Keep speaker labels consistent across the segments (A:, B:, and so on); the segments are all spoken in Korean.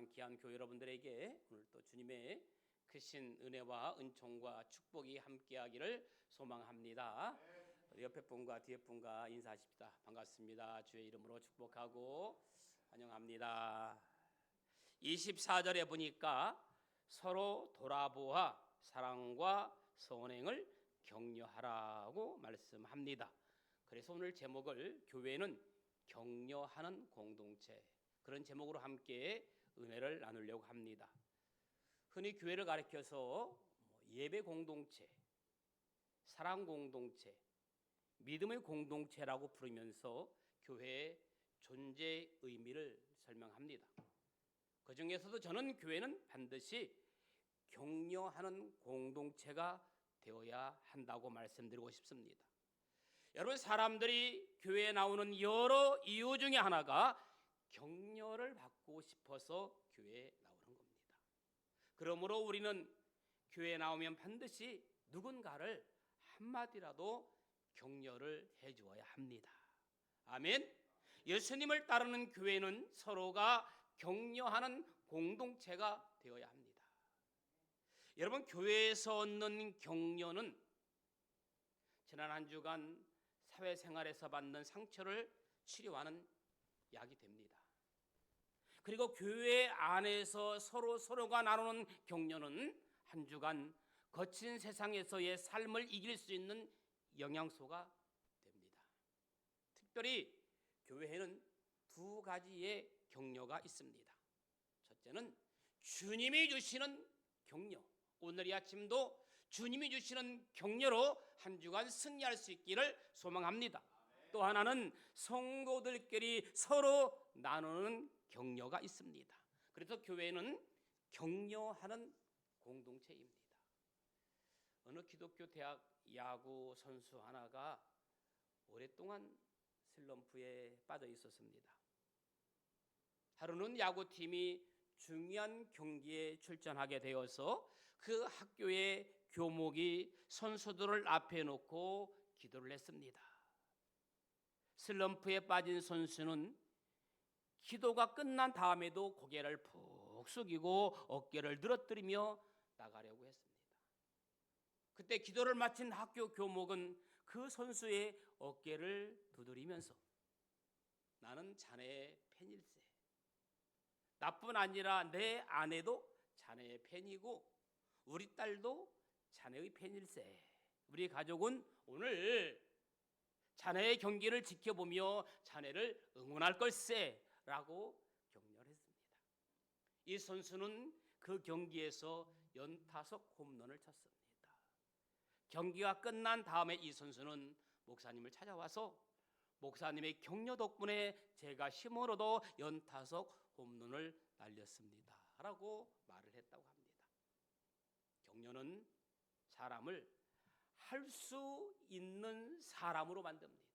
A: 사랑하는 귀한 교회 여러분들에게 오늘 또 주님의 크신 은혜와 은총과 축복이 함께하기를 소망합니다. 옆에 분과 뒤에 분과 인사하십시다. 반갑습니다. 주의 이름으로 축복하고 환영합니다. 24절에 보니까 서로 돌아보아 사랑과 선행을 격려하라고 말씀합니다. 그래서 오늘 제목을 교회는 격려하는 공동체, 그런 제목으로 함께 은혜를 나누려고 합니다. 흔히 교회를 가리켜서 예배 공동체, 사랑 공동체, 믿음의 공동체라고 부르면서 교회의 존재 의미를 설명합니다. 그 중에서도 저는 교회는 반드시 격려하는 공동체가 되어야 한다고 말씀드리고 싶습니다. 여러분, 사람들이 교회에 나오는 여러 이유 중에 하나가 격려를 받고 싶어서 교회에 나오는 겁니다. 그러므로 우리는 교회에 나오면 반드시 누군가를 한마디라도 격려를 해주어야 합니다. 아멘. 예수님을 따르는 교회는 서로가 격려하는 공동체가 되어야 합니다. 여러분, 교회에서 얻는 격려는 지난 한 주간 사회생활에서 받는 상처를 치료하는 약이 됩니다. 그리고 교회 안에서 서로가 나누는 격려는 한 주간 거친 세상에서의 삶을 이길 수 있는 영양소가 됩니다. 특별히 교회에는 두 가지의 격려가 있습니다. 첫째는 주님이 주시는 격려, 오늘 이 아침도 주님이 주시는 격려로 한 주간 승리할 수 있기를 소망합니다. 또 하나는 성도들끼리 서로 나누는 격려가 있습니다. 그래서 교회는 격려하는 공동체입니다. 어느 기독교 대학 야구 선수 하나가 오랫동안 슬럼프에 빠져 있었습니다. 하루는 야구팀이 중요한 경기에 출전하게 되어서 그 학교의 교목이 선수들을 앞에 놓고 기도를 했습니다. 슬럼프에 빠진 선수는 기도가 끝난 다음에도 고개를 푹 숙이고 어깨를 늘어뜨리며 나가려고 했습니다. 그때 기도를 마친 학교 교목은 그 선수의 어깨를 두드리면서 나는 자네의 팬일세, 나뿐 아니라 내 아내도 자네의 팬이고 우리 딸도 자네의 팬일세, 우리 가족은 오늘 자네의 경기를 지켜보며 자네를 응원할 걸세 라고 격려를 했습니다. 이 선수는 그 경기에서 연타석 홈런을 쳤습니다. 경기가 끝난 다음에 이 선수는 목사님을 찾아와서 목사님의 격려 덕분에 제가 힘을 얻어 연타석 홈런을 날렸습니다 라고 말을 했다고 합니다. 격려는 사람을 할 수 있는 사람으로 만듭니다.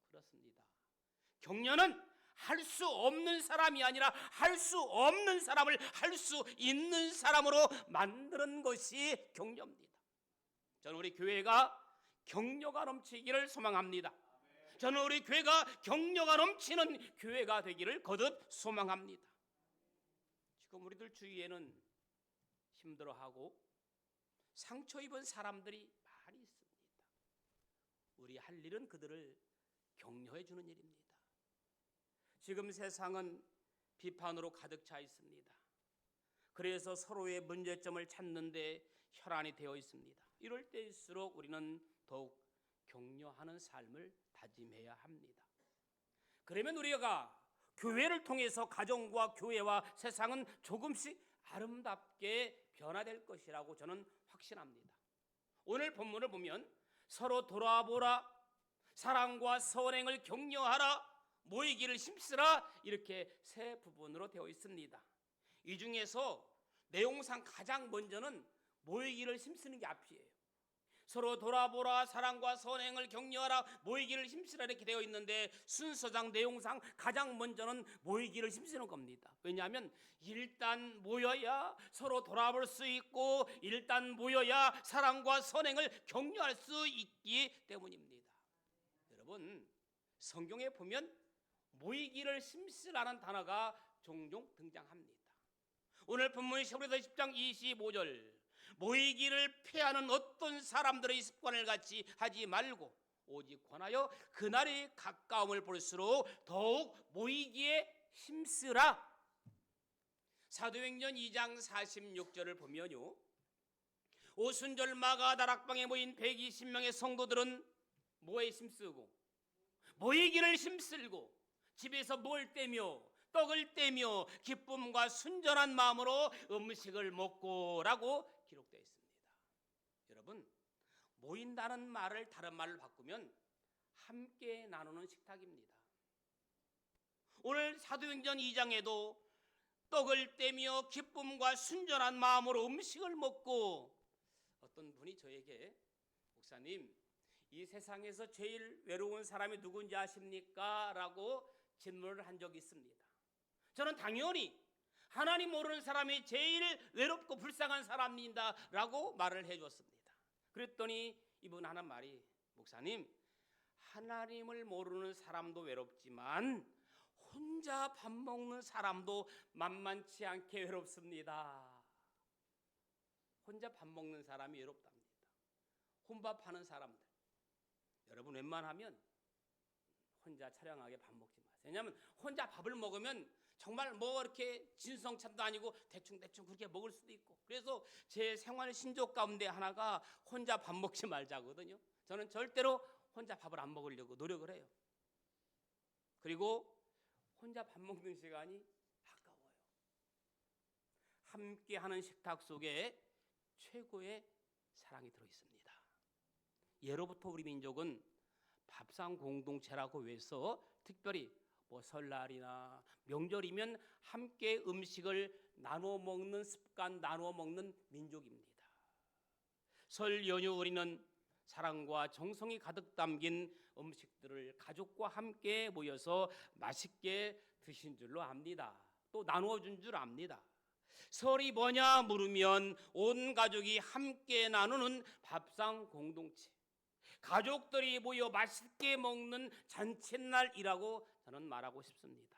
A: 그렇습니다. 격려는 할 수 없는 사람이 아니라 할 수 없는 사람을 할 수 있는 사람으로 만드는 것이 격려입니다. 저는 우리 교회가 격려가 넘치기를 소망합니다. 저는 우리 교회가 격려가 넘치는 교회가 되기를 거듭 소망합니다. 지금 우리들 주위에는 힘들어하고 상처 입은 사람들이 많이 있습니다. 우리 할 일은 그들을 격려해 주는 일입니다. 지금 세상은 비판으로 가득 차 있습니다. 그래서 서로의 문제점을 찾는데 혈안이 되어 있습니다. 이럴 때일수록 우리는 더욱 격려하는 삶을 다짐해야 합니다. 그러면 우리가 교회를 통해서 가정과 교회와 세상은 조금씩 아름답게 변화될 것이라고 저는 확신합니다. 오늘 본문을 보면 서로 돌아보라, 사랑과 선행을 격려하라, 모이기를 힘쓰라, 이렇게 세 부분으로 되어 있습니다. 이 중에서 내용상 가장 먼저는 모이기를 힘쓰는 게 앞이에요. 서로 돌아보라, 사랑과 선행을 격려하라, 모이기를 힘쓰라 이렇게 되어 있는데 순서상 내용상 가장 먼저는 모이기를 힘쓰는 겁니다. 왜냐하면 일단 모여야 서로 돌아볼 수 있고 일단 모여야 사랑과 선행을 격려할 수 있기 때문입니다. 여러분, 성경에 보면 모이기를 힘쓰라는 단어가 종종 등장합니다. 오늘 본문 히브리서 10장 25절, 모이기를 피하는 어떤 사람들의 습관을 같이 하지 말고 오직 권하여 그날의 가까움을 볼수록 더욱 모이기에 힘쓰라. 사도행전 2장 46절을 보면요, 오순절 마가 다락방에 모인 120명의 성도들은 뭐에 힘쓰고 모이기를 힘쓸고 집에서 뭘 떼며 떡을 떼며 기쁨과 순전한 마음으로 음식을 먹고라고 기록되어 있습니다. 여러분, 모인다는 말을 다른 말로 바꾸면 함께 나누는 식탁입니다. 오늘 사도행전 2장에도 떡을 떼며 기쁨과 순전한 마음으로 음식을 먹고, 어떤 분이 저에게 목사님, 이 세상에서 제일 외로운 사람이 누군지 아십니까? 라고 질문을 한 적이 있습니다. 저는 당연히 하나님 모르는 사람이 제일 외롭고 불쌍한 사람입니다 라고 말을 해줬습니다. 그랬더니 이분 하는 말이, 목사님, 하나님을 모르는 사람도 외롭지만 혼자 밥 먹는 사람도 만만치 않게 외롭습니다. 혼자 밥 먹는 사람이 외롭답니다. 혼밥하는 사람들, 여러분 웬만하면 혼자 차량하게 밥 먹지 마세요. 왜냐하면 혼자 밥을 먹으면 정말 뭐 이렇게 진성찬도 아니고 대충대충 그렇게 먹을 수도 있고, 그래서 제 생활 신조 가운데 하나가 혼자 밥 먹지 말자거든요. 저는 절대로 혼자 밥을 안 먹으려고 노력을 해요. 그리고 혼자 밥 먹는 시간이 아까워요. 함께하는 식탁 속에 최고의 사랑이 들어있습니다. 예로부터 우리 민족은 밥상 공동체라고 해서 특별히 뭐 설날이나 명절이면 함께 음식을 나누어 먹는 습관, 나누어 먹는 민족입니다. 설 연휴 우리는 사랑과 정성이 가득 담긴 음식들을 가족과 함께 모여서 맛있게 드신 줄로 압니다. 또 나누어 준 줄 압니다. 설이 뭐냐 물으면 온 가족이 함께 나누는 밥상 공동체, 가족들이 모여 맛있게 먹는 잔칫날이라고 저는 말하고 싶습니다.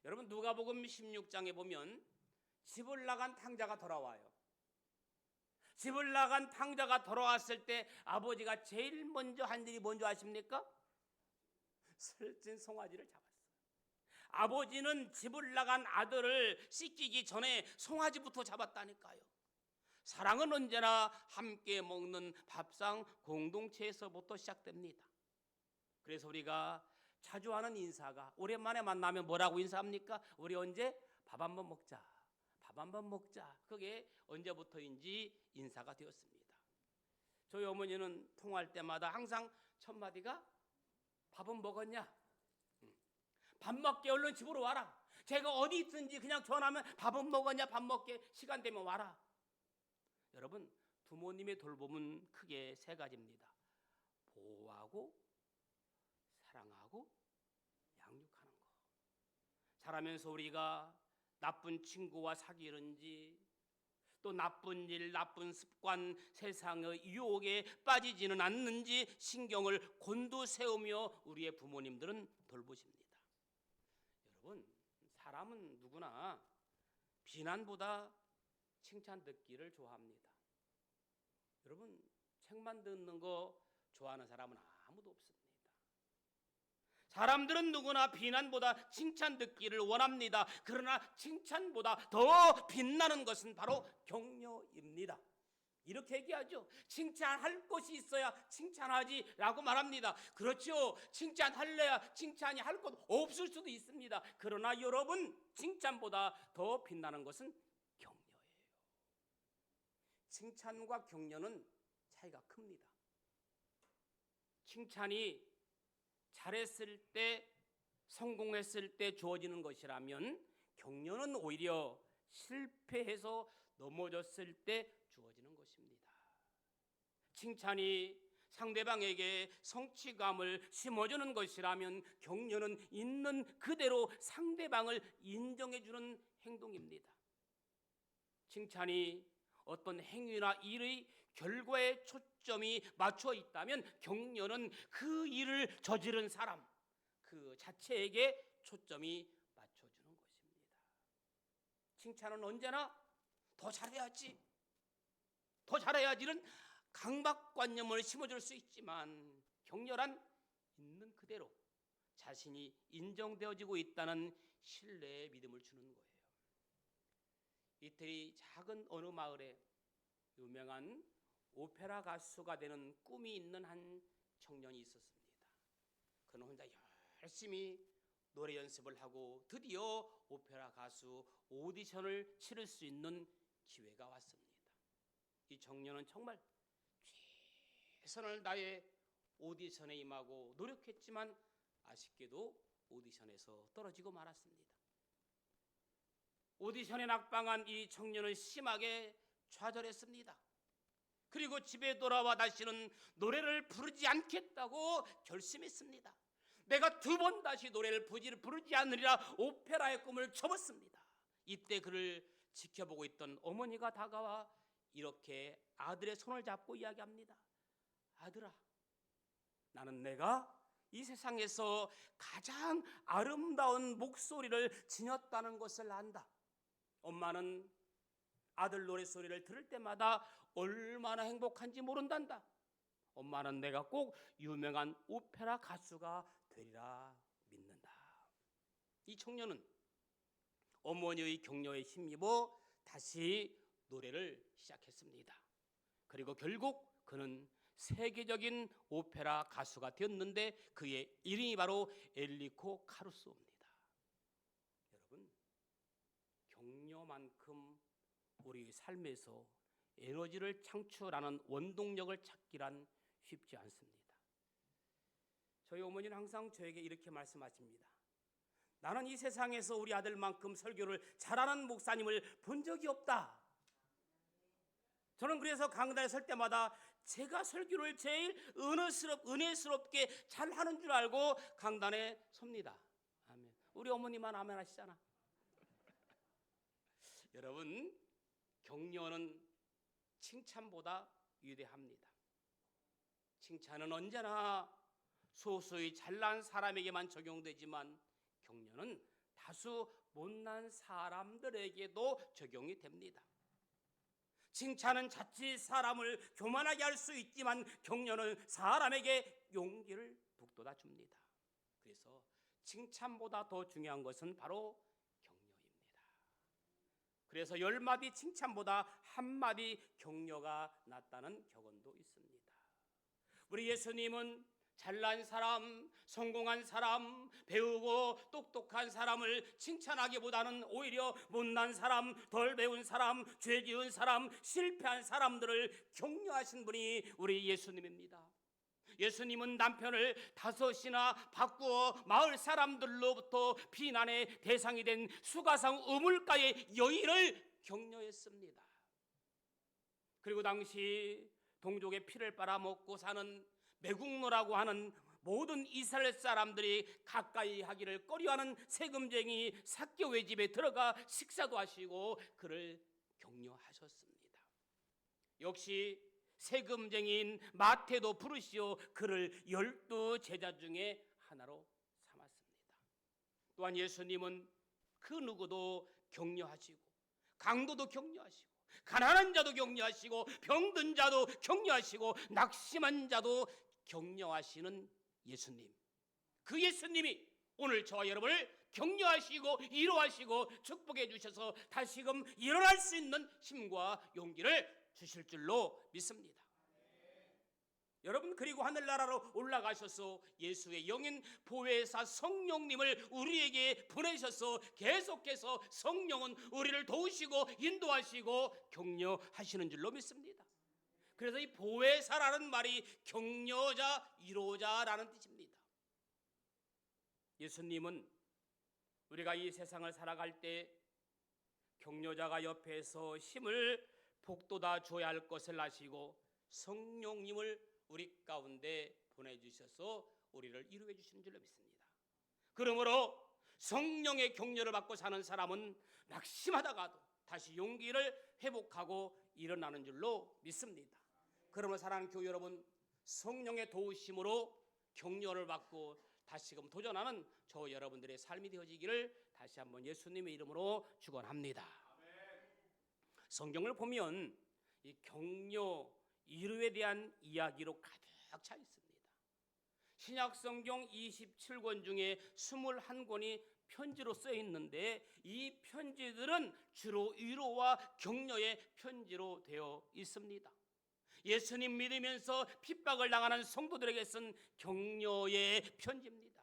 A: 여러분, 누가복음 16장에 보면 집을 나간 탕자가 돌아와요. 집을 나간 탕자가 돌아왔을 때 아버지가 제일 먼저 한 일이 뭔지 아십니까? 살찐 송아지를 잡았어요. 아버지는 집을 나간 아들을 씻기기 전에 송아지부터 잡았다니까요. 사랑은 언제나 함께 먹는 밥상 공동체에서부터 시작됩니다. 그래서 우리가 자주 하는 인사가, 오랜만에 만나면 뭐라고 인사합니까? 우리 언제 밥 한번 먹자, 밥 한번 먹자. 그게 언제부터인지 인사가 되었습니다. 저희 어머니는 통화할 때마다 항상 첫 마디가 밥은 먹었냐? 밥 먹게 얼른 집으로 와라. 제가 어디 있든지 그냥 전화하면 밥은 먹었냐? 밥 먹게 시간 되면 와라. 여러분, 부모님의 돌봄은 크게 세 가지입니다. 보호하고, 사랑하고, 양육하는 거. 자라면서 우리가 나쁜 친구와 사귀는지, 또 나쁜 일, 나쁜 습관, 세상의 유혹에 빠지지는 않는지 신경을 곤두세우며 우리의 부모님들은 돌보십니다. 여러분, 사람은 누구나 비난보다 칭찬 듣기를 좋아합니다. 여러분, 책만 듣는 거 좋아하는 사람은 아무도 없습니다. 사람들은 누구나 비난보다 칭찬 듣기를 원합니다. 그러나 칭찬보다 더 빛나는 것은 바로 격려입니다. 이렇게 얘기하죠. 칭찬할 것이 있어야 칭찬하지 라고 말합니다. 그렇죠. 칭찬할래야 칭찬이 할 것 없을 수도 있습니다. 그러나 여러분, 칭찬보다 더 빛나는 것은 격려예요. 칭찬과 격려는 차이가 큽니다. 칭찬이 잘했을 때, 성공했을 때 주어지는 것이라면, 격려는 오히려 실패해서 넘어졌을 때 주어지는 것입니다. 칭찬이 상대방에게 성취감을 심어주는 것이라면, 격려는 있는 그대로 상대방을 인정해주는 행동입니다. 칭찬이 어떤 행위나 일의 결과에 초점이 맞춰 있다면, 격려는 그 일을 저지른 사람 그 자체에게 초점이 맞춰주는 것입니다. 칭찬은 언제나 더 잘해야지, 더 잘해야지는 강박관념을 심어줄 수 있지만 격려란 있는 그대로 자신이 인정되어지고 있다는 신뢰의 믿음을 주는 거예요. 이태리 작은 어느 마을에 유명한 오페라 가수가 되는 꿈이 있는 한 청년이 있었습니다. 그는 혼자 열심히 노래 연습을 하고 드디어 오페라 가수 오디션을 치를 수 있는 기회가 왔습니다. 이 청년은 정말 최선을 다해 오디션에 임하고 노력했지만 아쉽게도 오디션에서 떨어지고 말았습니다. 오디션에 낙방한 이 청년은 심하게 좌절했습니다. 그리고 집에 돌아와 다시는 노래를 부르지 않겠다고 결심했습니다. 내가 2번 다시 노래를 부르지 않으리라 오페라의 꿈을 접었습니다. 이때 그를 지켜보고 있던 어머니가 다가와 이렇게 아들의 손을 잡고 이야기합니다. 아들아, 나는 내가 이 세상에서 가장 아름다운 목소리를 지녔다는 것을 안다. 엄마는 아들 노랫소리를 들을 때마다 얼마나 행복한지 모른단다. 엄마는 내가 꼭 유명한 오페라 가수가 되리라 믿는다. 이 청년은 어머니의 격려에 힘입어 다시 노래를 시작했습니다. 그리고 결국 그는 세계적인 오페라 가수가 되었는데 그의 이름이 바로 엔리코 카루소입니다. 여러분, 격려만큼 우리 삶에서 에너지를 창출하는 원동력을 찾기란 쉽지 않습니다. 저희 어머니는 항상 저에게 이렇게 말씀하십니다. 나는 이 세상에서 우리 아들만큼 설교를 잘하는 목사님을 본 적이 없다. 저는 그래서 강단에 설 때마다 제가 설교를 제일 은혜스럽게 잘하는 줄 알고 강단에 섭니다. 아멘. 우리 어머니만 아멘 하시잖아. 여러분, 격려는 칭찬보다 위대합니다. 칭찬은 언제나 소수의 잘난 사람에게만 적용되지만 격려는 다수 못난 사람들에게도 적용이 됩니다. 칭찬은 자칫 사람을 교만하게 할 수 있지만 격려는 사람에게 용기를 북돋아 줍니다. 그래서 칭찬보다 더 중요한 것은 바로 격려입니다. 그래서 10마디 칭찬보다 1마디 격려가 낫다는 격언도 있습니다. 우리 예수님은 잘난 사람, 성공한 사람, 배우고 똑똑한 사람을 칭찬하기보다는 오히려 못난 사람, 덜 배운 사람, 죄 지은 사람, 실패한 사람들을 격려하신 분이 우리 예수님입니다. 예수님은 남편을 5이나 바꾸어 마을 사람들로부터 비난의 대상이 된 수가성 우물가의 여인을 격려했습니다. 그리고 당시 동족의 피를 빨아먹고 사는 매국노라고 하는 모든 이스라엘 사람들이 가까이 하기를 꺼려하는 세금쟁이 삭개오의 집에 들어가 식사도 하시고 그를 격려하셨습니다. 역시 세금쟁이인 마태도 부르시어 그를 12 제자 중에 하나로 삼았습니다. 또한 예수님은 그 누구도 격려하시고 강도도 격려하시고 가난한 자도 격려하시고 병든 자도 격려하시고 낙심한 자도 격려하시는 예수님. 그 예수님이 오늘 저와 여러분을 격려하시고 위로하시고 축복해 주셔서 다시금 일어날 수 있는 힘과 용기를 주실 줄로 믿습니다. 여러분, 그리고 하늘나라로 올라가셔서 예수의 영인 보혜사 성령님을 우리에게 보내셔서 계속해서 성령은 우리를 도우시고 인도하시고 격려하시는 줄로 믿습니다. 그래서 이 보혜사라는 말이 격려자, 위로자라는 뜻입니다. 예수님은 우리가 이 세상을 살아갈 때 격려자가 옆에서 힘을 북돋아 줘야 할 것을 아시고 성령님을 우리 가운데 보내주셔서 우리를 이루어 주시는 줄로 믿습니다. 그러므로 성령의 격려를 받고 사는 사람은 낙심하다가도 다시 용기를 회복하고 일어나는 줄로 믿습니다. 그러므로 사랑하는 교회 여러분, 성령의 도우심으로 격려를 받고 다시금 도전하는 저 여러분들의 삶이 되어지기를 다시 한번 예수님의 이름으로 축원합니다. 성경을 보면 이 격려, 위로에 대한 이야기로 가득 차 있습니다. 신약 성경 27권 중에 21권이 편지로 쓰여 있는데 이 편지들은 주로 위로와 격려의 편지로 되어 있습니다. 예수님 믿으면서 핍박을 당하는 성도들에게 쓴 격려의 편지입니다.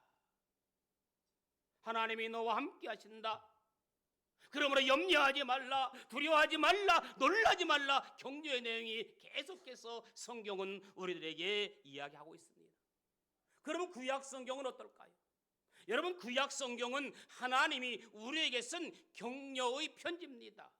A: 하나님이 너와 함께 하신다. 그러므로 염려하지 말라, 두려워하지 말라, 놀라지 말라. 격려의 내용이 계속해서 성경은 우리들에게 이야기하고 있습니다. 그러면 구약 성경은 어떨까요? 여러분, 구약 성경은 하나님이 우리에게 쓴 격려의 편지입니다.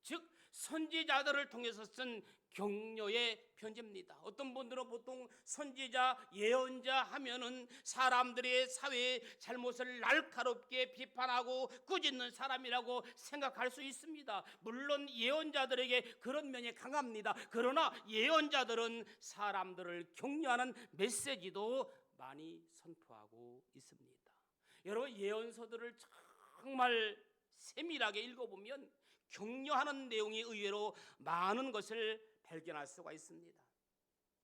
A: 즉 선지자들을 통해서 쓴 격려의 편지입니다. 어떤 분들은 보통 선지자, 예언자 하면은 사람들의 사회의 잘못을 날카롭게 비판하고 꾸짖는 사람이라고 생각할 수 있습니다. 물론 예언자들에게 그런 면이 강합니다. 그러나 예언자들은 사람들을 격려하는 메시지도 많이 선포하고 있습니다. 여러분, 예언서들을 정말 세밀하게 읽어보면 격려하는 내용이 의외로 많은 것을 발견할 수가 있습니다.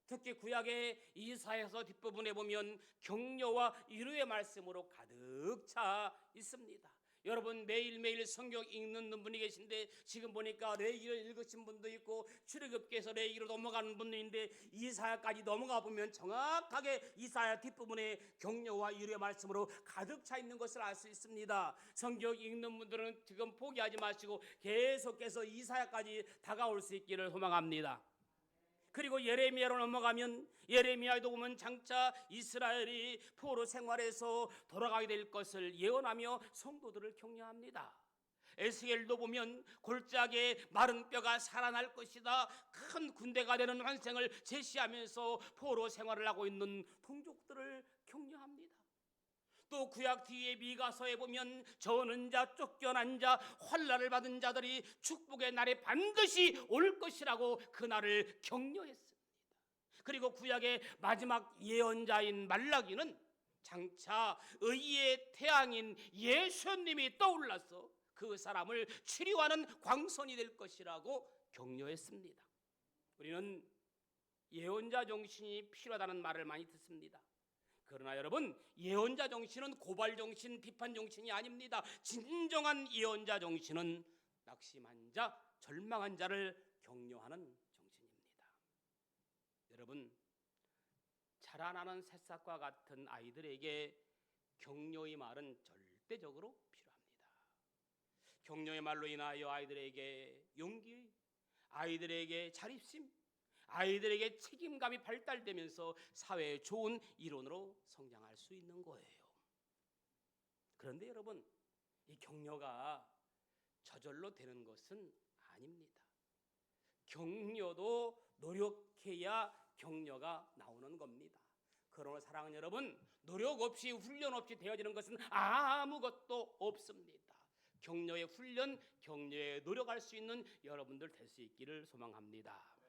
A: 특히 구약의 이사야서 뒷부분에 보면 격려와 위로의 말씀으로 가득 차 있습니다. 여러분, 매일매일 성경 읽는 분이 계신데 지금 보니까 레위기를 읽으신 분도 있고 출애굽기에서 레위기로 넘어가는 분도 있는데 이사야까지 넘어가 보면 정확하게 이사야 뒷부분에 격려와 위로의 말씀으로 가득 차 있는 것을 알 수 있습니다. 성경 읽는 분들은 지금 포기하지 마시고 계속해서 이사야까지 다가올 수 있기를 소망합니다. 그리고 예레미야로 넘어가면 예레미야에도 보면 장차 이스라엘이 포로 생활에서 돌아가게 될 것을 예언하며 성도들을 격려합니다. 에스겔도 보면 골짜기에 마른 뼈가 살아날 것이다. 큰 군대가 되는 환생을 제시하면서 포로 생활을 하고 있는 동족들을 격려합니다. 또 구약 뒤에 미가서에 보면 저는 자, 쫓겨난 자, 환난을 받은 자들이 축복의 날에 반드시 올 것이라고 그 날을 격려했습니다. 그리고 구약의 마지막 예언자인 말라기는 장차 의의 태양인 예수님이 떠올라서 그 사람을 치료하는 광선이 될 것이라고 격려했습니다. 우리는 예언자 정신이 필요하다는 말을 많이 듣습니다. 그러나 여러분, 예언자 정신은 고발 정신, 비판 정신이 아닙니다. 진정한 예언자 정신은 낙심한 자, 절망한 자를 격려하는 정신입니다. 여러분, 자라나는 새싹과 같은 아이들에게 격려의 말은 절대적으로 필요합니다. 격려의 말로 인하여 아이들에게 용기, 아이들에게 자립심, 아이들에게 책임감이 발달되면서 사회에 좋은 일원으로 성장할 수 있는 거예요. 그런데 여러분, 이 격려가 저절로 되는 것은 아닙니다. 격려도 노력해야 격려가 나오는 겁니다. 그러나 사랑하는 여러분, 노력 없이 훈련 없이 되어지는 것은 아무것도 없습니다. 격려의 훈련, 격려에 노력할 수 있는 여러분들 될 수 있기를 소망합니다.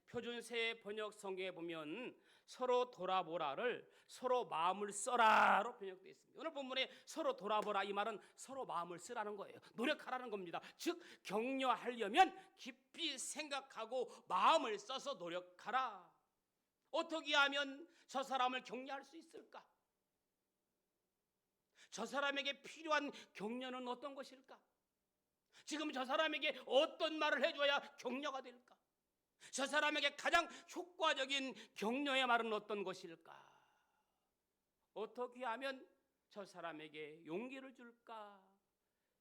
A: 표준세 번역 성경에 보면 서로 돌아보라를 서로 마음을 써라로 번역되어 있습니다. 오늘 본문에 서로 돌아보라, 이 말은 서로 마음을 쓰라는 거예요. 노력하라는 겁니다. 즉 격려하려면 깊이 생각하고 마음을 써서 노력하라. 어떻게 하면 저 사람을 격려할 수 있을까? 저 사람에게 필요한 격려는 어떤 것일까? 지금 저 사람에게 어떤 말을 해줘야 격려가 될까? 저 사람에게 가장 효과적인 격려의 말은 어떤 것일까? 어떻게 하면 저 사람에게 용기를 줄까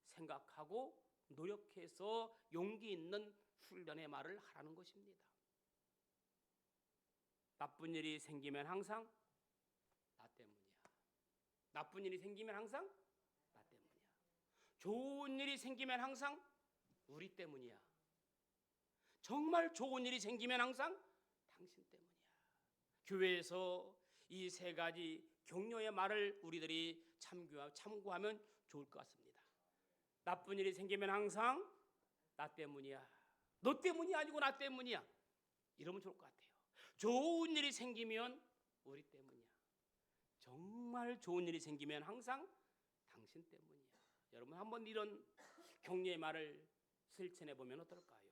A: 생각하고 노력해서 용기 있는 훈련의 말을 하라는 것입니다. 나쁜 일이 생기면 항상 나 때문이야. 나쁜 일이 생기면 항상 나 때문이야. 좋은 일이 생기면 항상 우리 때문이야. 정말 좋은 일이 생기면 항상 당신 때문이야. 교회에서 이 세 가지 격려의 말을 우리들이 참고하면 좋을 것 같습니다. 나쁜 일이 생기면 항상 나 때문이야. 너 때문이 아니고 나 때문이야. 이러면 좋을 것 같아요. 좋은 일이 생기면 우리 때문이야. 정말 좋은 일이 생기면 항상 당신 때문이야. 여러분 한번 이런 격려의 말을 실천해 보면 어떨까요?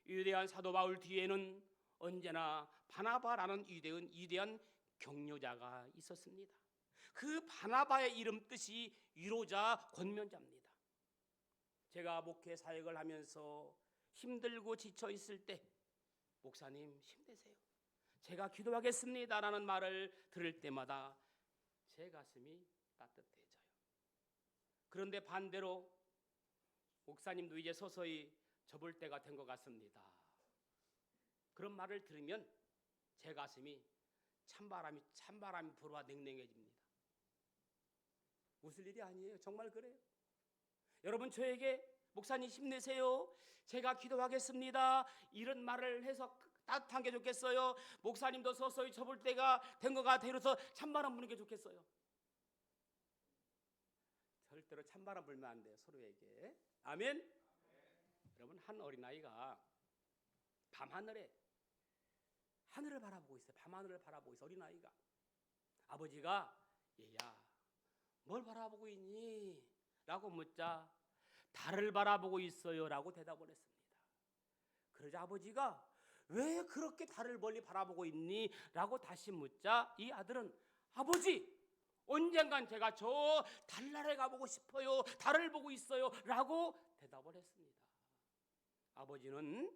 A: 위대한 사도 바울 뒤에는 언제나 바나바라는 위대한 격려자가 있었습니다. 그 바나바의 이름 뜻이 위로자, 권면자입니다. 제가 목회 사역을 하면서 힘들고 지쳐 있을 때 목사님 힘내세요, 제가 기도하겠습니다라는 말을 들을 때마다 제 가슴이 따뜻해져요. 그런데 반대로 목사님도 이제 서서히 접을 때가 된 것 같습니다. 그런 말을 들으면 제 가슴이 찬바람이 불어와 냉랭해집니다. 웃을 일이 아니에요. 정말 그래요. 여러분, 저에게 목사님 힘내세요, 제가 기도하겠습니다, 이런 말을 해서 따뜻한 게 좋겠어요? 목사님도 서서히 접을 때가 된 것 같아요, 그래서 찬바람 부는 게 좋겠어요? 절대로 찬바람 불면 안 돼요, 서로에게. 아멘? 여러분, 한 어린아이가 밤하늘을 바라보고 있어요. 밤하늘을 바라보고 있어요, 어린아이가. 아버지가 얘야 뭘 바라보고 있니? 라고 묻자 달을 바라보고 있어요 라고 대답을 했습니다. 그러자 아버지가 왜 그렇게 달을 멀리 바라보고 있니? 라고 다시 묻자 이 아들은 아버지, 언젠간 제가 저 달나라에 가보고 싶어요, 달을 보고 있어요 라고 대답을 했습니다. 아버지는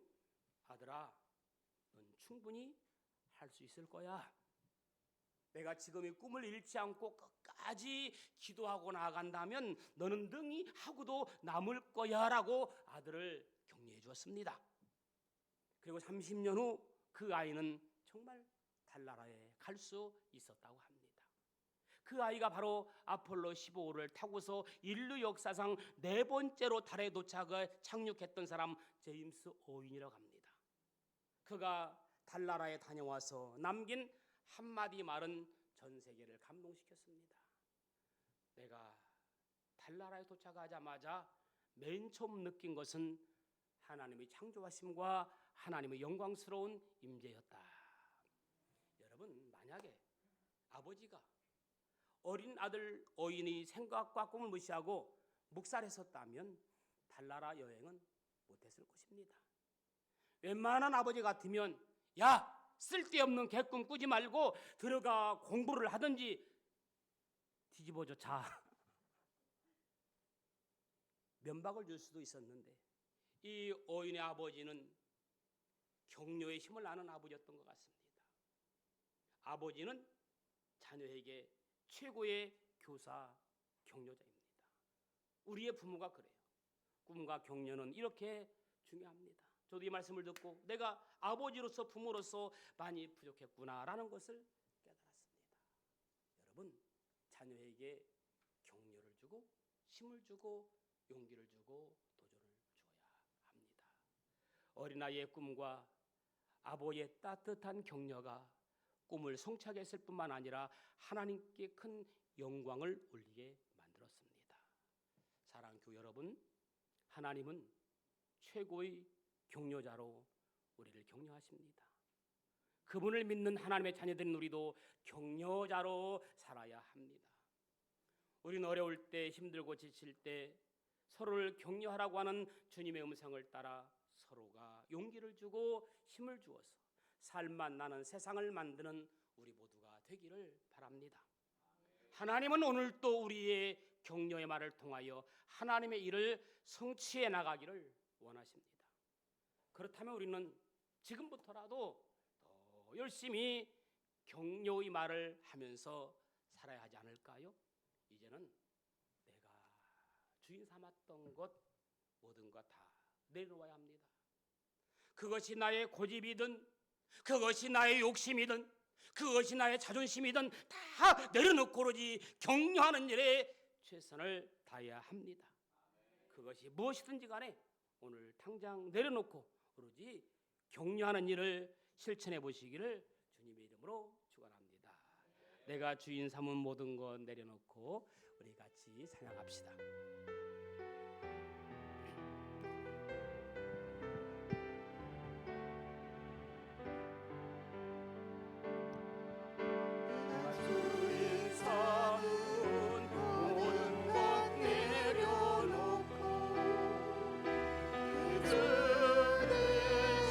A: 아들아, 넌 충분히 할 수 있을 거야. 내가 지금 이 꿈을 잃지 않고 끝까지 기도하고 나아간다면 너는 능히 하고도 남을 거야 라고 아들을 격려해 주었습니다. 그리고 30년 후 그 아이는 정말 달나라에 갈 수 있었다고 합니다. 그 아이가 바로 아폴로 15호를 타고서 인류 역사상 4번째로 달에 착륙했던 사람 제임스 오윈이라고 합니다. 그가 달나라에 다녀와서 남긴 한마디 말은 전 세계를 감동시켰습니다. 내가 달나라에 도착하자마자 맨 처음 느낀 것은 하나님의 창조하심과 하나님의 영광스러운 임재였다. 여러분, 만약에 아버지가 어린 아들 오인의 생각과 꿈을 무시하고 묵살했었다면 달나라 여행은 못했을 것입니다. 웬만한 아버지 같으면 야, 쓸데없는 개꿈 꾸지 말고 들어가 공부를 하든지 뒤집어져 자, 면박을 줄 수도 있었는데 이 오인의 아버지는 격려의 힘을 아는 아버지였던 것 같습니다. 아버지는 자녀에게 최고의 교사, 격려자입니다. 우리의 부모가 그래요. 꿈과 격려는 이렇게 중요합니다. 저도 이 말씀을 듣고 내가 아버지로서 부모로서 많이 부족했구나라는 것을 깨달았습니다. 여러분, 자녀에게 격려를 주고 힘을 주고 용기를 주고 도전을 주어야 합니다. 어린아이의 꿈과 아버지의 따뜻한 격려가 꿈을 성취하게 했을 뿐만 아니라 하나님께 큰 영광을 올리게 만들었습니다. 사랑하는 교회 여러분, 하나님은 최고의 격려자로 우리를 격려하십니다. 그분을 믿는 하나님의 자녀된 우리도 격려자로 살아야 합니다. 우리는 어려울 때, 힘들고 지칠 때 서로를 격려하라고 하는 주님의 음성을 따라 서로가 용기를 주고 힘을 주어서 삶맛 나는 세상을 만드는 우리 모두가 되기를 바랍니다. 하나님은 오늘도 우리의 격려의 말을 통하여 하나님의 일을 성취해 나가기를 원하십니다. 그렇다면 우리는 지금부터라도 더 열심히 격려의 말을 하면서 살아야 하지 않을까요? 이제는 내가 주인 삼았던 것 모든 것 다 내려놓아야 합니다. 그것이 나의 고집이든 그것이 나의 욕심이든 그것이 나의 자존심이든 다 내려놓고 오로지 격려하는 일에 최선을 다해야 합니다. 그것이 무엇이든지 간에 오늘 당장 내려놓고 오로지 격려하는 일을 실천해 보시기를 주님의 이름으로 축원합니다. 내가 주인 삼은 모든 것 내려놓고 우리 같이 찬양합시다.
B: 주의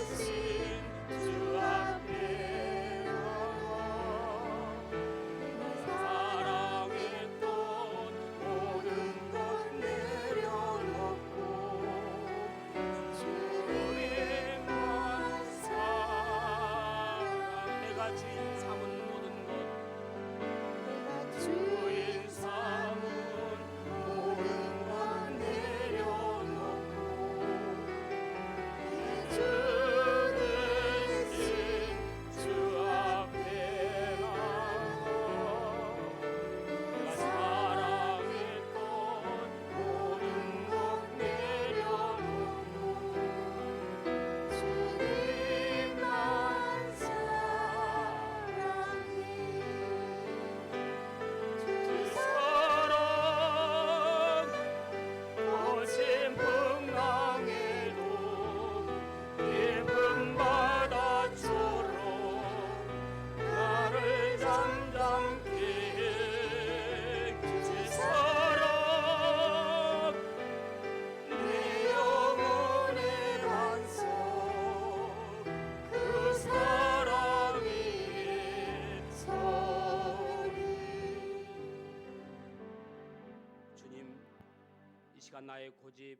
A: 시간 나의 고집,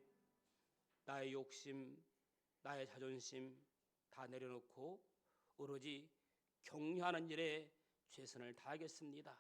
A: 나의 욕심, 나의 자존심 다 내려놓고 오로지 격려하는 일에 최선을 다하겠습니다.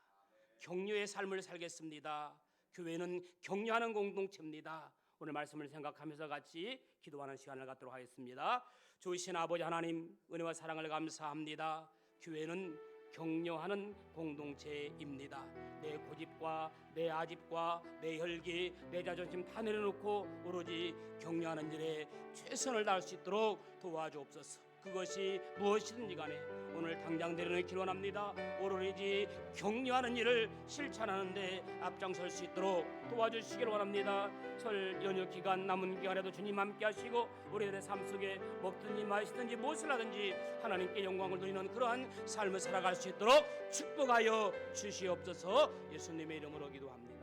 A: 격려의 삶을 살겠습니다. 교회는 격려하는 공동체입니다. 오늘 말씀을 생각하면서 같이 기도하는 시간을 갖도록 하겠습니다. 좋으신 아버지 하나님, 은혜와 사랑을 감사합니다. 교회는 격려하는 공동체입니다. 내 고집과 내 아집과 내 혈기, 내 자존심 다 내려놓고 오로지 격려하는 일에 최선을 다할 수 있도록 도와주옵소서. 그것이 무엇이든지 간에 오늘 당장 내려놓기 기원합니다. 오로지 격려하는 일을 실천하는데 앞장설 수 있도록 도와주시기를 원합니다. 설 연휴 기간 남은 기간에도 주님 함께 하시고 우리들의 삶 속에 먹든지 마시든지 무엇을 하든지 하나님께 영광을 돌리는 그러한 삶을 살아갈 수 있도록 축복하여 주시옵소서. 예수님의 이름으로 기도합니다.